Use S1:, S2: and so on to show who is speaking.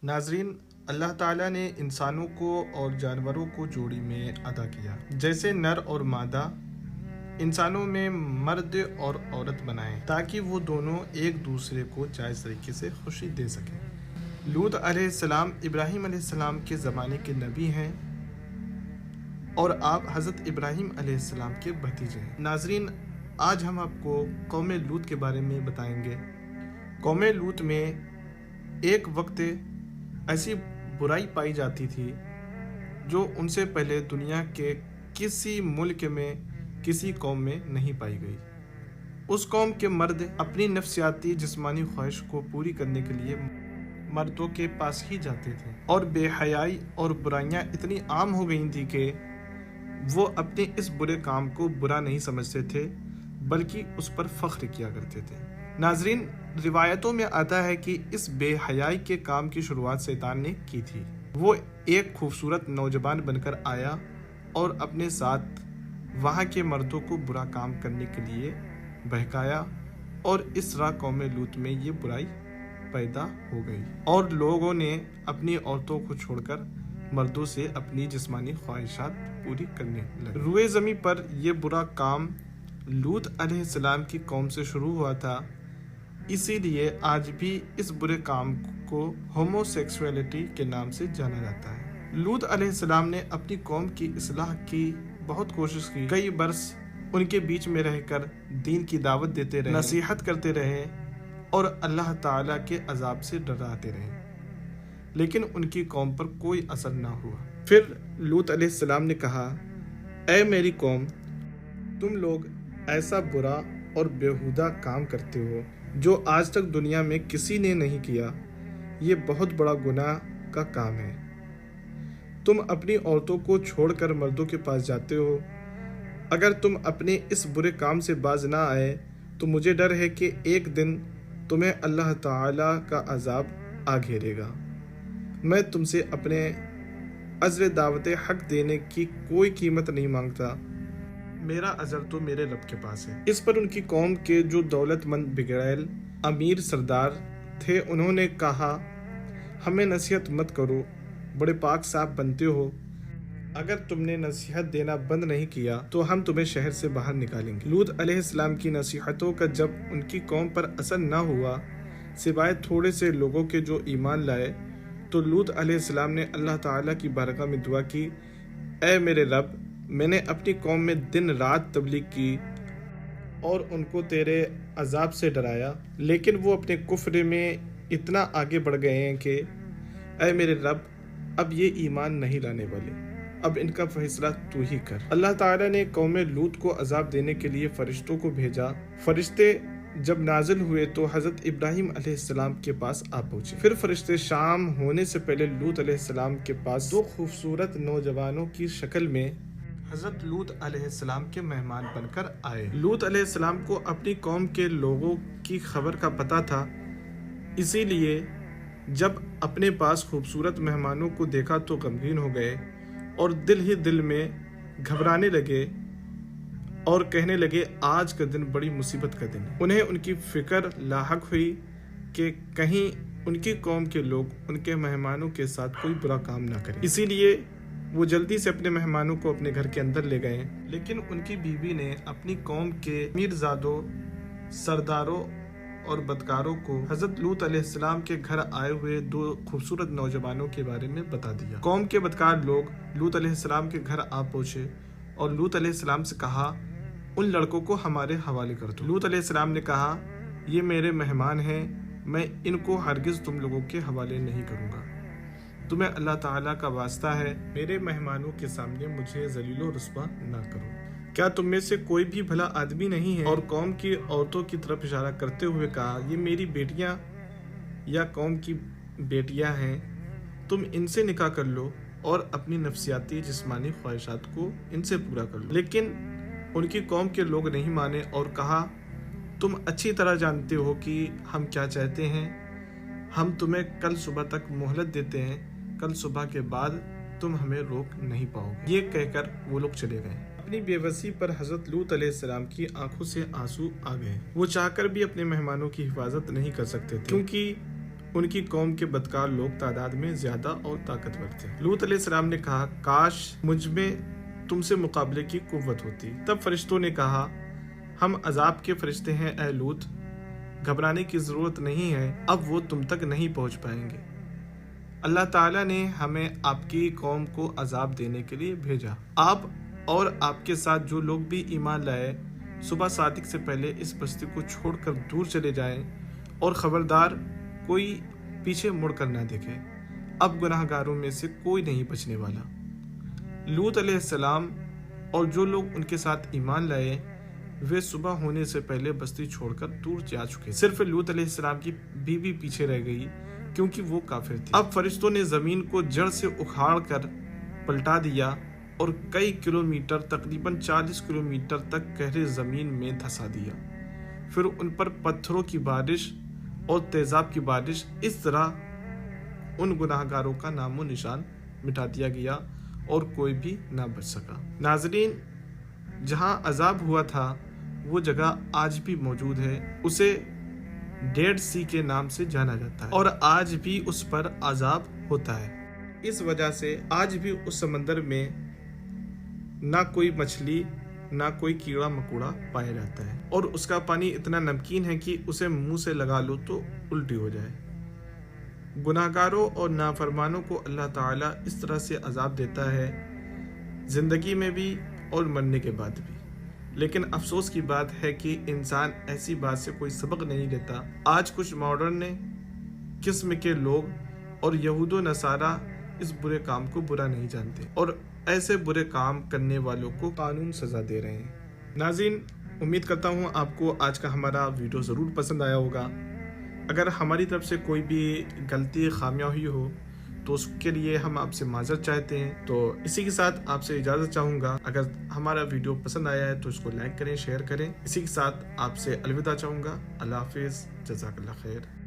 S1: ناظرین، اللہ تعالیٰ نے انسانوں کو اور جانوروں کو جوڑی میں عطا کیا، جیسے نر اور مادہ انسانوں میں مرد اور عورت بنائے تاکہ وہ دونوں ایک دوسرے کو جائز طریقے سے خوشی دے سکیں۔ لوط علیہ السلام ابراہیم علیہ السلام کے زمانے کے نبی ہیں اور آپ حضرت ابراہیم علیہ السلام کے بھتیجے ہیں۔ ناظرین، آج ہم آپ کو قوم لوط کے بارے میں بتائیں گے۔ قوم لوط میں ایک وقت ایسی برائی پائی جاتی تھی جو ان سے پہلے دنیا کے کسی ملک میں کسی قوم میں نہیں پائی گئی۔ اس قوم کے مرد اپنی نفسیاتی جسمانی خواہش کو پوری کرنے کے لیے مردوں کے پاس ہی جاتے تھے، اور بے حیائی اور برائیاں اتنی عام ہو گئی تھی کہ وہ اپنے اس برے کام کو برا نہیں سمجھتے تھے بلکہ اس پر فخر کیا کرتے تھے۔ ناظرین، روایتوں میں آتا ہے کہ اس بے حیائی کے کام کی شروعات شیطان نے کی تھی۔ وہ ایک خوبصورت نوجوان بن کر آیا اور اپنے ساتھ وہاں کے مردوں کو برا کام کرنے کے لیے بہکایا، اور اس طرح قوم لوط میں یہ برائی پیدا ہو گئی اور لوگوں نے اپنی عورتوں کو چھوڑ کر مردوں سے اپنی جسمانی خواہشات پوری کرنے لگے۔ روئے زمین پر یہ برا کام لوط علیہ السلام کی قوم سے شروع ہوا تھا، اسی لیے آج بھی اس برے کام کو ہومو سیکسولیٹی کے نام سے جانا جاتا ہے۔ لوط علیہ السلام نے اپنی قوم کی اصلاح کی بہت کوشش کی، کئی برس ان کے بیچ میں رہ کر دین کی دعوت دیتے رہے، نصیحت کرتے رہے اور اللہ تعالیٰ کے عذاب سے ڈراتے رہے، لیکن ان کی قوم پر کوئی اثر نہ ہوا۔ پھر لوط علیہ السلام نے کہا، اے میری قوم، تم لوگ ایسا برا اور بیہودہ کام کرتے ہو جو آج تک دنیا میں کسی نے نہیں کیا۔ یہ بہت بڑا گناہ کا کام ہے۔ تم اپنی عورتوں کو چھوڑ کر مردوں کے پاس جاتے ہو۔ اگر تم اپنے اس برے کام سے باز نہ آئے تو مجھے ڈر ہے کہ ایک دن تمہیں اللہ تعالیٰ کا عذاب آ گھیرے گا۔ میں تم سے اپنے اجر دعوت حق دینے کی کوئی قیمت نہیں مانگتا، میرا اجر تو میرے رب کے پاس ہے۔ اس پر ان کی قوم کے جو دولت مند بگڑیل امیر سردار تھے، انہوں نے کہا، ہمیں نصیحت مت کرو، بڑے پاک صاف بنتے ہو، اگر تم نے نصیحت دینا بند نہیں کیا تو ہم تمہیں شہر سے باہر نکالیں گے۔ لوط علیہ السلام کی نصیحتوں کا جب ان کی قوم پر اثر نہ ہوا سوائے تھوڑے سے لوگوں کے جو ایمان لائے، تو لوط علیہ السلام نے اللہ تعالیٰ کی بارگاہ میں دعا کی، اے میرے رب، میں نے اپنی قوم میں دن رات تبلیغ کی اور ان کو تیرے عذاب سے ڈرایا، لیکن وہ اپنے کفر میں اتنا آگے بڑھ گئے ہیں کہ اے میرے رب، اب یہ ایمان نہیں لانے والے، اب ان کا فیصلہ تو ہی کر۔ اللہ تعالیٰ نے قوم لوط کو عذاب دینے کے لیے فرشتوں کو بھیجا۔ فرشتے جب نازل ہوئے تو حضرت ابراہیم علیہ السلام کے پاس آ پہنچے۔ پھر فرشتے شام ہونے سے پہلے لوط علیہ السلام کے پاس دو خوبصورت نوجوانوں کی شکل میں حضرت لوط علیہ السلام کے مہمان بن کر آئے۔ لوط علیہ السلام کو اپنی قوم کے لوگوں کی خبر کا پتہ تھا، اسی لیے جب اپنے پاس خوبصورت مہمانوں کو دیکھا تو غمگین ہو گئے اور دل ہی دل میں گھبرانے لگے اور کہنے لگے، آج کا دن بڑی مصیبت کا دن ہے۔ انہیں ان کی فکر لاحق ہوئی کہ کہیں ان کی قوم کے لوگ ان کے مہمانوں کے ساتھ کوئی برا کام نہ کریں، اسی لیے وہ جلدی سے اپنے مہمانوں کو اپنے گھر کے اندر لے گئے۔ لیکن ان کی بیوی نے اپنی قوم کے میرزادوں، سرداروں اور بدکاروں کو حضرت لوط علیہ السلام کے گھر آئے ہوئے دو خوبصورت نوجوانوں کے بارے میں بتا دیا۔ قوم کے بدکار لوگ لوط علیہ السلام کے گھر آ پہنچے اور لوط علیہ السلام سے کہا، ان لڑکوں کو ہمارے حوالے کر دو۔ لوط علیہ السلام نے کہا، یہ میرے مہمان ہیں، میں ان کو ہرگز تم لوگوں کے حوالے نہیں کروں گا۔ تمہیں اللہ تعالیٰ کا واسطہ ہے، میرے مہمانوں کے سامنے مجھے ذلیل و رسوا نہ کرو۔ کیا تم میں سے کوئی بھی بھلا آدمی نہیں ہے؟ اور قوم کی عورتوں کی طرف اشارہ کرتے ہوئے کہا، یہ میری بیٹیاں یا قوم کی بیٹیاں ہیں، تم ان سے نکاح کر لو اور اپنی نفسیاتی جسمانی خواہشات کو ان سے پورا کر لو۔ لیکن ان کی قوم کے لوگ نہیں مانے اور کہا، تم اچھی طرح جانتے ہو کہ ہم کیا چاہتے ہیں، ہم تمہیں کل صبح تک مہلت دیتے ہیں، کل صبح کے بعد تم ہمیں روک نہیں پاؤ گے۔ یہ کہہ کر وہ لوگ چلے گئے۔ اپنی بے بسی پر حضرت لوط علیہ السلام کی آنکھوں سے آنسو آ گئے۔ وہ چاہ کر بھی اپنے مہمانوں کی حفاظت نہیں کر سکتے تھے، کیونکہ ان کی قوم کے بدکار لوگ تعداد میں زیادہ اور طاقتور تھے۔ لوط علیہ السلام نے کہا کاش مجھ میں تم سے مقابلے کی قوت ہوتی۔ تب فرشتوں نے کہا ہم عذاب کے فرشتے ہیں اے لوط، گھبرانے کی ضرورت نہیں ہے، اب وہ تم تک نہیں پہنچ پائیں گے۔ اللہ تعالیٰ نے ہمیں آپ کی قوم کو عذاب دینے کے لیے بھیجا۔ آپ اور آپ کے ساتھ جو لوگ بھی ایمان لائے صبح صادق سے پہلے اس بستی کو چھوڑ کر دور چلے جائیں اور خبردار کوئی پیچھے مڑ کر نہ دیکھے، اب گناہ گاروں میں سے کوئی نہیں بچنے والا۔ لوط علیہ السلام اور جو لوگ ان کے ساتھ ایمان لائے وہ صبح ہونے سے پہلے بستی چھوڑ کر دور جا چکے، صرف لوط علیہ السلام کی بیوی پیچھے رہ گئی کیونکہ وہ کافر تھی۔ اب فرشتوں نے زمین کو جڑ سے اکھاڑ کر پلٹا دیا اور کئی کلومیٹر تقریباً 40 کلومیٹر تک گہرے زمین میں دھسا دیا۔ پھر ان پر پتھروں کی بارش اور تیزاب کی بارش، اس طرح ان گناہ گاروں کا نام و نشان مٹا دیا گیا اور کوئی بھی نہ بچ سکا۔ ناظرین، جہاں عذاب ہوا تھا وہ جگہ آج بھی موجود ہے، اسے ڈیڈ سی کے نام سے جانا جاتا ہے اور آج بھی اس پر عذاب ہوتا ہے۔ اس وجہ سے آج بھی اس سمندر میں نہ کوئی مچھلی نہ کوئی کیڑا مکوڑا پایا جاتا ہے، اور اس کا پانی اتنا نمکین ہے کہ اسے منہ سے لگا لو تو الٹی ہو جائے۔ گناہ گاروں اور نافرمانوں کو اللہ تعالیٰ اس طرح سے عذاب دیتا ہے، زندگی میں بھی اور مرنے کے بعد بھی۔ لیکن افسوس کی بات ہے کہ انسان ایسی بات سے کوئی سبق نہیں لیتا۔ آج کچھ ماڈرن قسم کے لوگ اور یہود و نصارہ اس برے کام کو برا نہیں جانتے اور ایسے برے کام کرنے والوں کو قانون سزا دے رہے ہیں۔ ناظرین، امید کرتا ہوں آپ کو آج کا ہمارا ویڈیو ضرور پسند آیا ہوگا۔ اگر ہماری طرف سے کوئی بھی غلطی خامیاں ہوئی ہو تو اس کے لیے ہم آپ سے معذرت چاہتے ہیں۔ تو اسی کے ساتھ آپ سے اجازت چاہوں گا، اگر ہمارا ویڈیو پسند آیا ہے تو اس کو لائک کریں، شیئر کریں۔ اسی کے ساتھ آپ سے الوداع چاہوں گا۔ اللہ حافظ، جزاک اللہ خیر۔